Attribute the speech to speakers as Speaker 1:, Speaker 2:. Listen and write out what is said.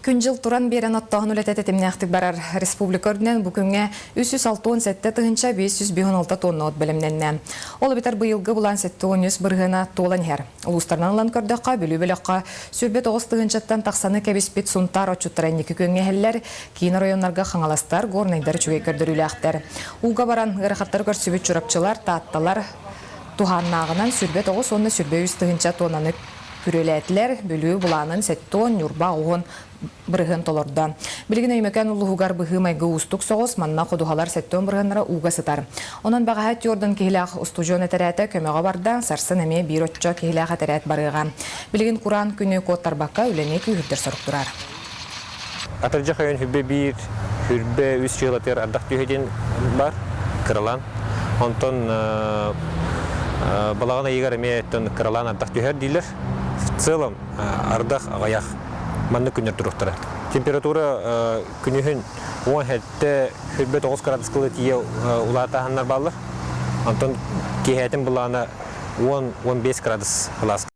Speaker 1: Күнжыл туран берен аттағын үлетет етімнәқтік барар республикорден бүкінге 367 тығынша 516 тонна от білімненне. Ол бітер бұйылғы бұлан 710 бірғына толан хер. Улустарнан ұлан көрдіққа, бүлі-бүліққа сүрбет 9 тығыншаттан тақсаны кәбіспет сұнтар отчуттаран екі көнге әлілер, кейін районларға қаңаластар, горнайдар чуге көрдірілі ақтар. Уға баран ғырақаттар көрсібет чурапчылар, таатталар туханнағынан сүрбет 9 онны сүрбе 100 тығынша тоннаны күреләтлер бүлүү буланын 7 юрба оғын бірғын толорда. Білген өймекен ұлығығар бұғымай ғуыстық соғыз манна қодуғалар 7 бірғынлары уға сытар. Онан баға әт йордан кейләқ ұстужон әтәрәті көмеға бардан сарсын әме бір отча кейләқ әтәрәт барыға. Білген Құран күні коттар баққа үлене күйірдер сұрық тұрар.
Speaker 2: Атыржақ өйін хүббе бір, хүббе үз чығылатыр ардақ түйеден бар, кырылан. Онтон балағына егер әме кырылан ардақ түйер дейлер. В целом ардах ағаяқ манны күнер тұрықтары. Температура күнігін 10-9 градус қылы тие улатағандар балыр. Антон кейхәтін бұлағына 10-15 градус қылас.